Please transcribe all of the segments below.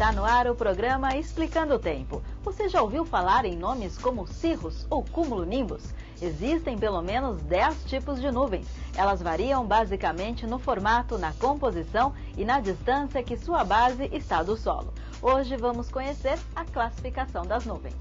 Está no ar o programa Explicando o Tempo. Você já ouviu falar em nomes como cirrus ou cumulonimbus? Existem pelo menos 10 tipos de nuvens. Elas variam basicamente no formato, na composição e na distância que sua base está do solo. Hoje vamos conhecer a classificação das nuvens.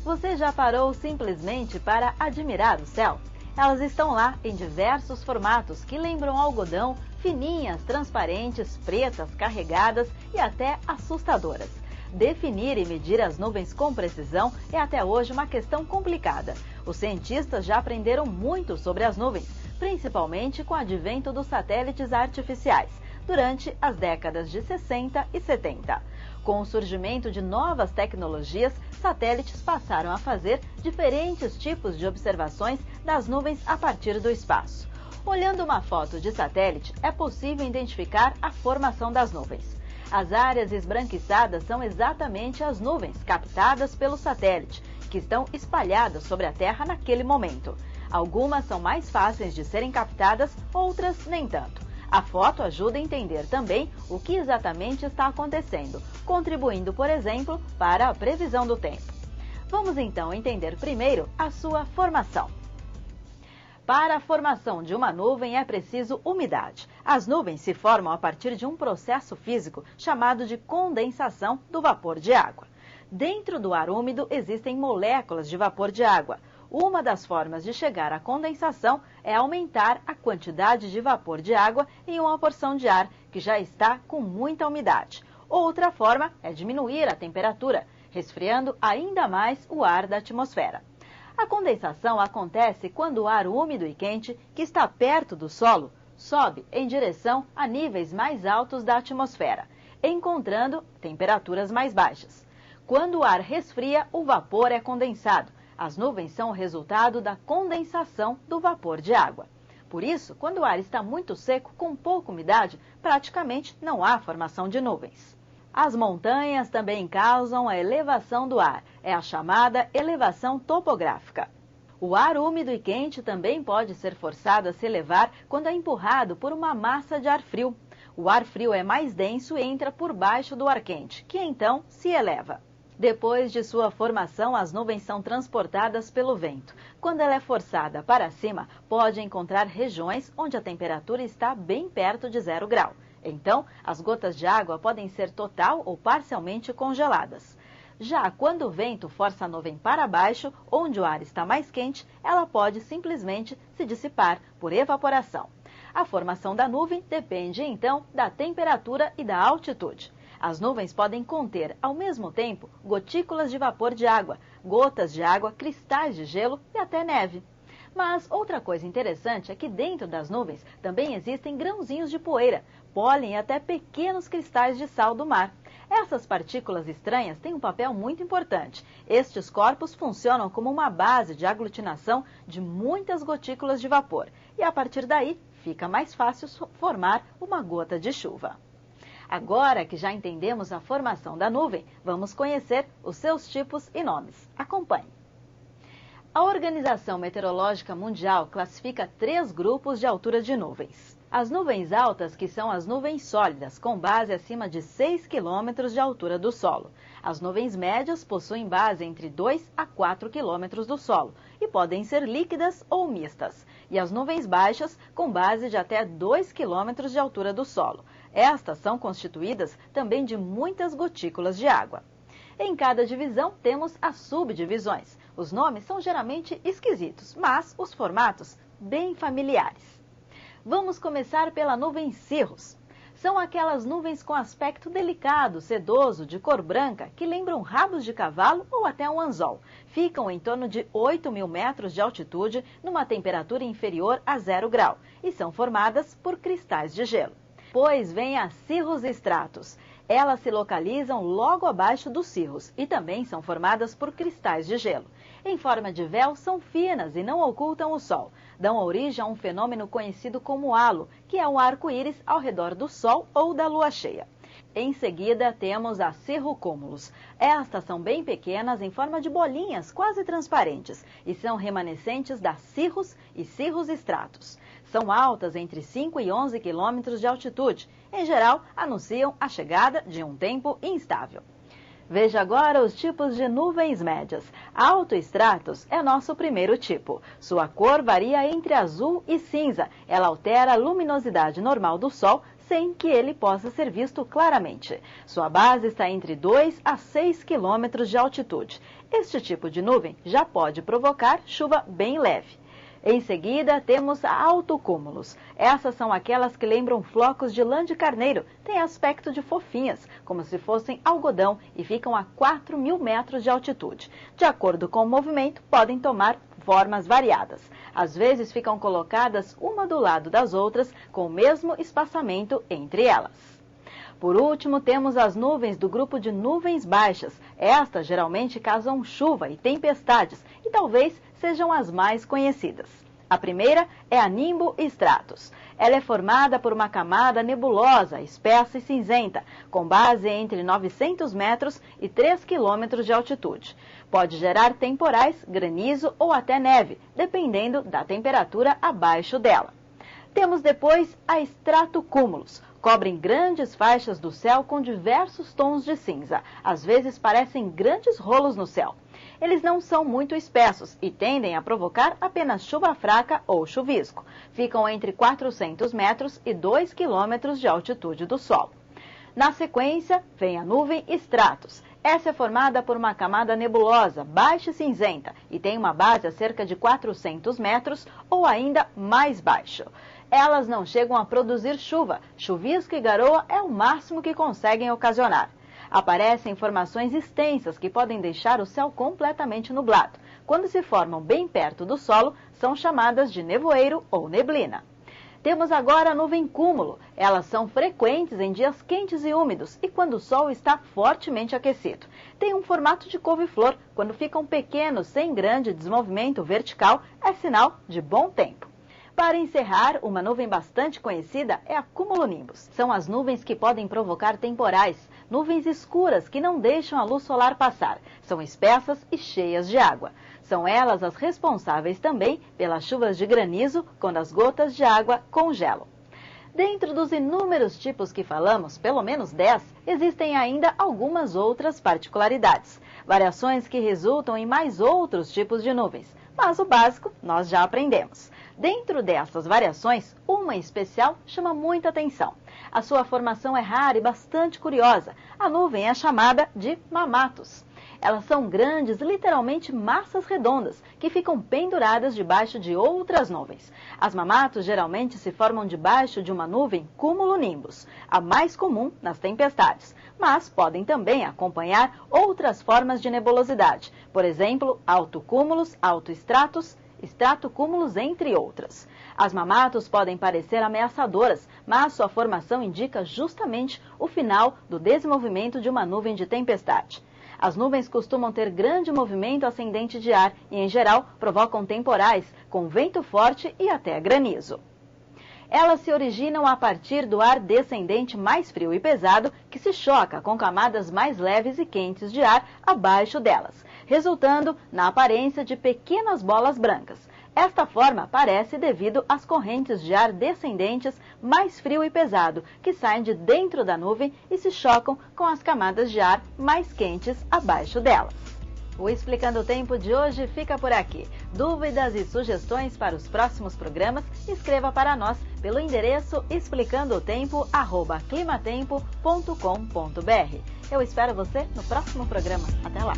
Você já parou simplesmente para admirar o céu? Elas estão lá em diversos formatos que lembram algodão, fininhas, transparentes, pretas, carregadas e até assustadoras. Definir e medir as nuvens com precisão é até hoje uma questão complicada. Os cientistas já aprenderam muito sobre as nuvens, principalmente com o advento dos satélites artificiais, durante as décadas de 60 e 70. Com o surgimento de novas tecnologias, satélites passaram a fazer diferentes tipos de observações das nuvens a partir do espaço. Olhando uma foto de satélite, é possível identificar a formação das nuvens. As áreas esbranquiçadas são exatamente as nuvens captadas pelo satélite, que estão espalhadas sobre a Terra naquele momento. Algumas são mais fáceis de serem captadas, outras nem tanto. A foto ajuda a entender também o que exatamente está acontecendo, contribuindo, por exemplo, para a previsão do tempo. Vamos então entender primeiro a sua formação. Para a formação de uma nuvem é preciso umidade. As nuvens se formam a partir de um processo físico chamado de condensação do vapor de água. Dentro do ar úmido existem moléculas de vapor de água. Uma das formas de chegar à condensação é aumentar a quantidade de vapor de água em uma porção de ar que já está com muita umidade. Outra forma é diminuir a temperatura, resfriando ainda mais o ar da atmosfera. A condensação acontece quando o ar úmido e quente, que está perto do solo, sobe em direção a níveis mais altos da atmosfera, encontrando temperaturas mais baixas. Quando o ar resfria, o vapor é condensado. As nuvens são o resultado da condensação do vapor de água. Por isso, quando o ar está muito seco, com pouca umidade, praticamente não há formação de nuvens. As montanhas também causam a elevação do ar, é a chamada elevação topográfica. O ar úmido e quente também pode ser forçado a se elevar quando é empurrado por uma massa de ar frio. O ar frio é mais denso e entra por baixo do ar quente, que então se eleva. Depois de sua formação, as nuvens são transportadas pelo vento. Quando ela é forçada para cima, pode encontrar regiões onde a temperatura está bem perto de 0 grau. Então, as gotas de água podem ser total ou parcialmente congeladas. Já quando o vento força a nuvem para baixo, onde o ar está mais quente, ela pode simplesmente se dissipar por evaporação. A formação da nuvem depende, então, da temperatura e da altitude. As nuvens podem conter, ao mesmo tempo, gotículas de vapor de água, gotas de água, cristais de gelo e até neve. Mas outra coisa interessante é que dentro das nuvens também existem grãozinhos de poeira, pólen e até pequenos cristais de sal do mar. Essas partículas estranhas têm um papel muito importante. Estes corpos funcionam como uma base de aglutinação de muitas gotículas de vapor. E a partir daí, fica mais fácil formar uma gota de chuva. Agora que já entendemos a formação da nuvem, vamos conhecer os seus tipos e nomes. Acompanhe. A Organização Meteorológica Mundial classifica 3 grupos de altura de nuvens. As nuvens altas, que são as nuvens sólidas, com base acima de 6 km de altura do solo. As nuvens médias possuem base entre 2 a 4 km do solo e podem ser líquidas ou mistas. E as nuvens baixas, com base de até 2 km de altura do solo. Estas são constituídas também de muitas gotículas de água. Em cada divisão temos as subdivisões. Os nomes são geralmente esquisitos, mas os formatos bem familiares. Vamos começar pela nuvem cirrus. São aquelas nuvens com aspecto delicado, sedoso, de cor branca, que lembram rabos de cavalo ou até um anzol. Ficam em torno de 8.000 metros de altitude, numa temperatura inferior a 0 grau, e são formadas por cristais de gelo. Depois vem a cirrus stratus. Elas se localizam logo abaixo dos cirrus e também são formadas por cristais de gelo. Em forma de véu, são finas e não ocultam o sol. Dão origem a um fenômeno conhecido como halo, que é um arco-íris ao redor do sol ou da lua cheia. Em seguida, temos a cirrocúmulos. Estas são bem pequenas, em forma de bolinhas quase transparentes, e são remanescentes das cirros e cirrostratus. São altas entre 5 e 11 quilômetros de altitude. Em geral, anunciam a chegada de um tempo instável. Veja agora os tipos de nuvens médias. Altoestratos é nosso primeiro tipo. Sua cor varia entre azul e cinza. Ela altera a luminosidade normal do Sol sem que ele possa ser visto claramente. Sua base está entre 2 a 6 quilômetros de altitude. Este tipo de nuvem já pode provocar chuva bem leve. Em seguida, temos altocúmulos. Essas são aquelas que lembram flocos de lã de carneiro. Têm aspecto de fofinhas, como se fossem algodão, e ficam a 4.000 metros de altitude. De acordo com o movimento, podem tomar formas variadas. Às vezes ficam colocadas uma do lado das outras, com o mesmo espaçamento entre elas. Por último, temos as nuvens do grupo de nuvens baixas. Estas geralmente causam chuva e tempestades e talvez sejam as mais conhecidas. A primeira é a nimbostratus. Ela é formada por uma camada nebulosa, espessa e cinzenta, com base entre 900 metros e 3 quilômetros de altitude. Pode gerar temporais, granizo ou até neve, dependendo da temperatura abaixo dela. Temos depois a stratocúmulos. Cobrem grandes faixas do céu com diversos tons de cinza. Às vezes parecem grandes rolos no céu. Eles não são muito espessos e tendem a provocar apenas chuva fraca ou chuvisco. Ficam entre 400 metros e 2 quilômetros de altitude do Sol. Na sequência, vem a nuvem stratus. Essa é formada por uma camada nebulosa, baixa e cinzenta, e tem uma base a cerca de 400 metros ou ainda mais baixo. Elas não chegam a produzir chuva. Chuvisco e garoa é o máximo que conseguem ocasionar. Aparecem formações extensas que podem deixar o céu completamente nublado. Quando se formam bem perto do solo, são chamadas de nevoeiro ou neblina. Temos agora a nuvem cúmulo. Elas são frequentes em dias quentes e úmidos e quando o sol está fortemente aquecido. Tem um formato de couve-flor. Quando ficam pequenos, sem grande desmovimento vertical, é sinal de bom tempo. Para encerrar, uma nuvem bastante conhecida é a cumulonimbus. São as nuvens que podem provocar temporais, nuvens escuras que não deixam a luz solar passar. São espessas e cheias de água. São elas as responsáveis também pelas chuvas de granizo, quando as gotas de água congelam. Dentro dos inúmeros tipos que falamos, pelo menos 10, existem ainda algumas outras particularidades. Variações que resultam em mais outros tipos de nuvens. Mas o básico nós já aprendemos. Dentro dessas variações, uma em especial chama muita atenção. A sua formação é rara e bastante curiosa. A nuvem é chamada de mamatus. Elas são grandes, literalmente massas redondas, que ficam penduradas debaixo de outras nuvens. As mamatus geralmente se formam debaixo de uma nuvem cumulonimbus, a mais comum nas tempestades, mas podem também acompanhar outras formas de nebulosidade, por exemplo, altocúmulos, altoestratos, stratocúmulos, entre outras. As mamatus podem parecer ameaçadoras, mas sua formação indica justamente o final do desenvolvimento de uma nuvem de tempestade. As nuvens costumam ter grande movimento ascendente de ar e, em geral, provocam temporais, com vento forte e até granizo. Elas se originam a partir do ar descendente mais frio e pesado, que se choca com camadas mais leves e quentes de ar abaixo delas, resultando na aparência de pequenas bolas brancas. Esta forma aparece devido às correntes de ar descendentes mais frio e pesado, que saem de dentro da nuvem e se chocam com as camadas de ar mais quentes abaixo delas. O Explicando o Tempo de hoje fica por aqui. Dúvidas e sugestões para os próximos programas, escreva para nós pelo endereço explicandotempo@climatempo.com.br. Eu espero você no próximo programa. Até lá!